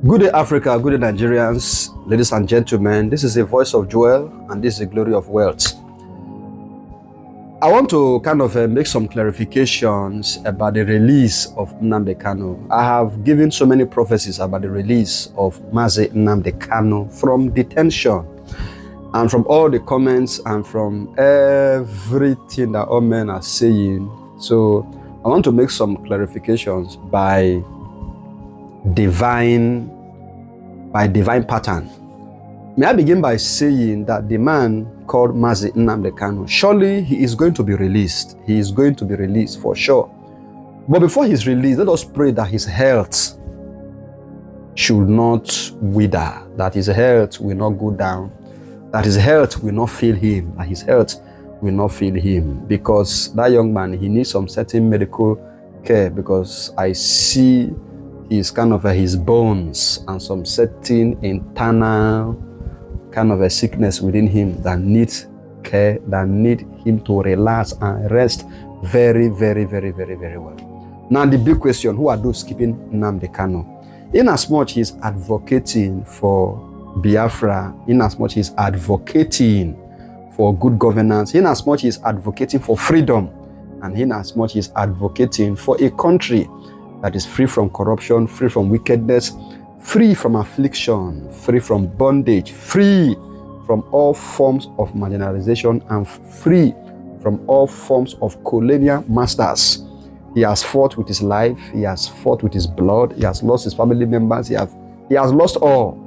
Good day, Africa. Good day, Nigerians. Ladies and gentlemen, this is the voice of Joel, and this is the glory of wealth. I want to make some clarifications about the release of Nnamdi Kanu. I have given so many prophecies about the release of Mazi Nnamdi Kanu from detention, and from all the comments and from everything that all men are saying. So I want to make some clarifications by divine pattern. May I begin by saying that the man called Mazi Nnamdi Kanu, surely he is going to be released. He is going to be released for sure. But before his release, let us pray that his health should not wither, that his health will not go down, that his health will not fail him, that his health will not fail him. Because that young man, he needs some certain medical care, because I see his his bones and some certain internal a sickness within him that needs care, that need him to relax and rest very, very, very, very, very well. Now the big question, who are those keeping Nnamdi Kanu? In as much he's advocating for Biafra, in as much he's advocating for good governance, in as much he's advocating for freedom, and in as much he's advocating for a country that is free from corruption, free from wickedness, free from affliction, free from bondage, free from all forms of marginalization, and free from all forms of colonial masters. He has fought with his life, he has fought with his blood, he has lost his family members, he has lost all.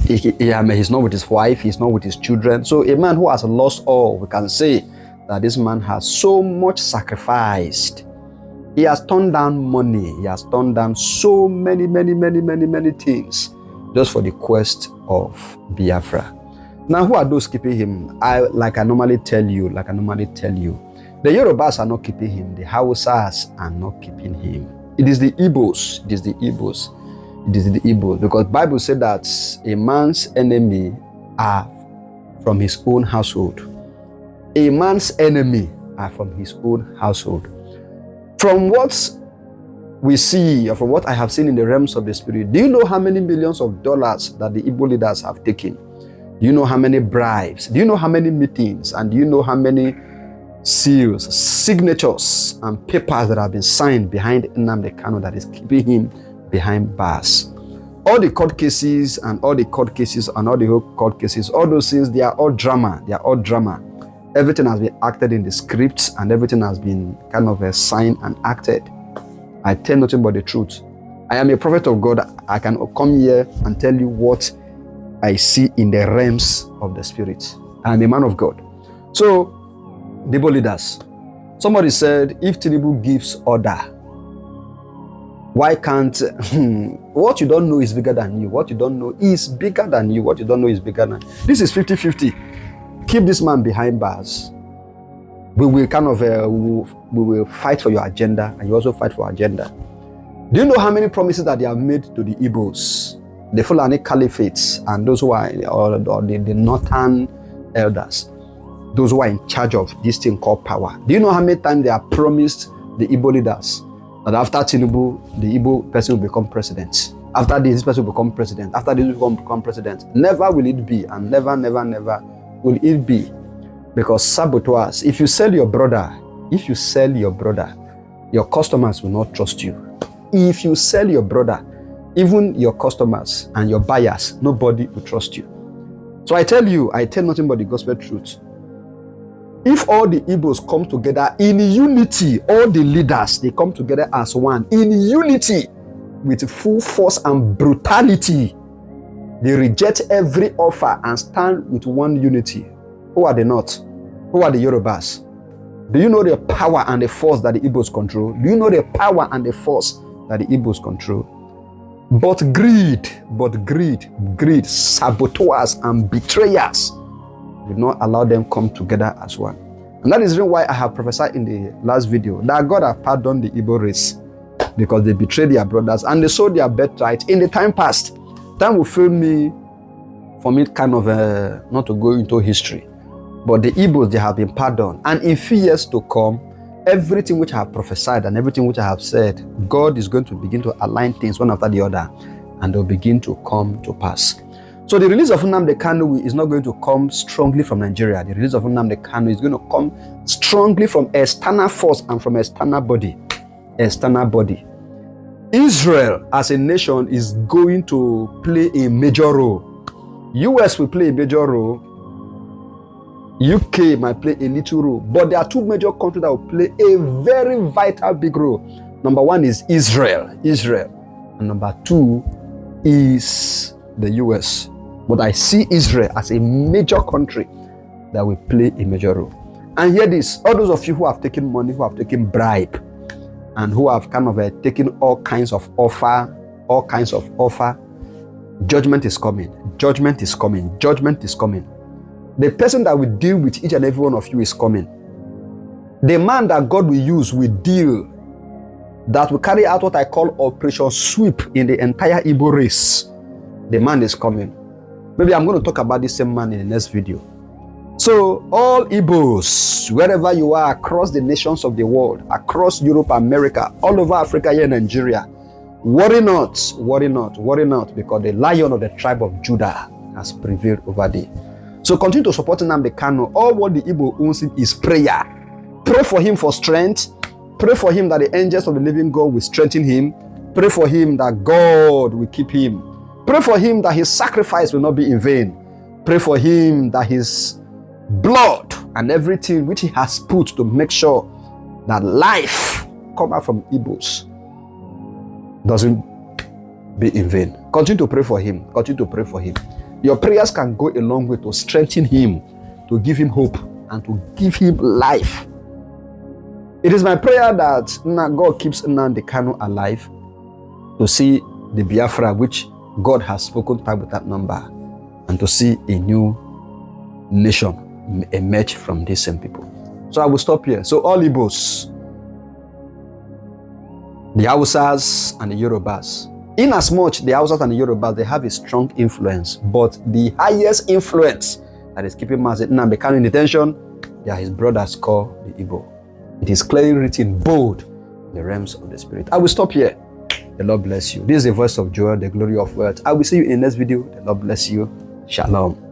He's not with his wife, he's not with his children. So a man who has lost all, we can say that this man has so much sacrificed. He has turned down money. He has turned down so many things just for the quest of Biafra. Now, who are those keeping him? Like I normally tell you, the Yorubas are not keeping him. The Hausas are not keeping him. It is the Igbos. It is the Igbos. Because the Bible said that a man's enemy are from his own household. A man's enemy are from his own household. From what we see, or from what I have seen in the realms of the spirit, do you know how many millions of dollars that the Igbo leaders have taken? Do you know how many bribes? Do you know how many meetings? And do you know how many seals, signatures, and papers that have been signed behind Nnamdi Kanu that is keeping him behind bars? All the court cases and all the court cases, all those things, they are all drama. They are all drama. Everything has been acted in the scripts, and everything has been signed and acted. I tell nothing but the truth. I am a prophet of God. I can come here and tell you what I see in the realms of the spirit. I am a man of God. So, the Igbo leaders. Somebody said, if Tinubu gives order, why can't... what you don't know is bigger than you. What you don't know is bigger than you. What you don't know is bigger than... This is 50-50. Keep this man behind bars. We will we will fight for your agenda, and you also fight for our agenda. Do you know how many promises that they have made to the Igbos, the Fulani Caliphates, and those who are the northern elders, those who are in charge of this thing called power? Do you know how many times they have promised the Igbo leaders that after Tinubu, the Igbo person will become president? After this person will become president. After this will become president. Never will it be, and never will it be. Because saboteurs, if you sell your brother, your customers will not trust you. If you sell your brother, even your customers and your buyers, nobody will trust you. So I tell nothing but the gospel truth. If all the Igbos come together in unity, all the leaders, they come together as one, in unity, with full force and brutality, they reject every offer and stand with one unity. Who are the North? Who are the Yorubas? Do you know the power and the force that the Igbos control? Do you know the power and the force that the Igbos control? But greed, saboteurs and betrayers did not allow them come together as one. And that is the reason why I have prophesied in the last video that God has pardoned the Igbo race, because they betrayed their brothers and they sold their birthright in the time past. Time will fail me for me not to go into history. But the Igbos, they have been pardoned. And in few years to come, everything which I have prophesied and everything which I have said, God is going to begin to align things one after the other, and they'll begin to come to pass. So the release of Nnamdi Kanu is not going to come strongly from Nigeria. The release of Nnamdi Kanu is going to come strongly from external force and from external body. External body. Israel as a nation is going to play a major role. US will play a major role. UK might play a little role. But there are two major countries that will play a very vital big role. Number one is Israel. And number two is the US. But I see Israel as a major country that will play a major role. And hear this, all those of you who have taken money, who have taken bribe, and who have kind of taken all kinds of offer, judgment is coming. Judgment is coming. Judgment is coming. The person that will deal with each and every one of you is coming. The man that God will use will deal, that will carry out what I call Operation Sweep in the entire Igbo race. The man is coming. Maybe I'm going to talk about this same man in the next video. So all Igbos, wherever you are, across the nations of the world, across Europe, America, all over Africa, here in Nigeria, worry not, because the Lion of the tribe of Judah has prevailed over thee. So continue to support Nnamdi Kanu. All what the Igbo owns him is prayer. Pray for him for strength. Pray for him that the angels of the living God will strengthen him. Pray for him that God will keep him. Pray for him that his sacrifice will not be in vain. Pray for him that his blood and everything which he has put to make sure that life come out from Igbos doesn't be in vain. Continue to pray for him. Continue to pray for him. Your prayers can go a long way to strengthen him, to give him hope, and to give him life. It is my prayer that God keeps Nnamdi Kanu alive to see the Biafra which God has spoken time with that number, and to see a new nation emerge from these same people. So I will stop here. So all Igbos, the Hausas and the Yorubas, in as much the Hausas and the Yorubas, they have a strong influence, but the highest influence that is keeping Mazi Nnamdi Kanu in detention, they are his brothers called the Igbo. It is clearly written bold in the realms of the spirit. I will stop here. The Lord bless you. This is the voice of joy, the glory of wealth. I will see you in the next video. The Lord bless you. Shalom.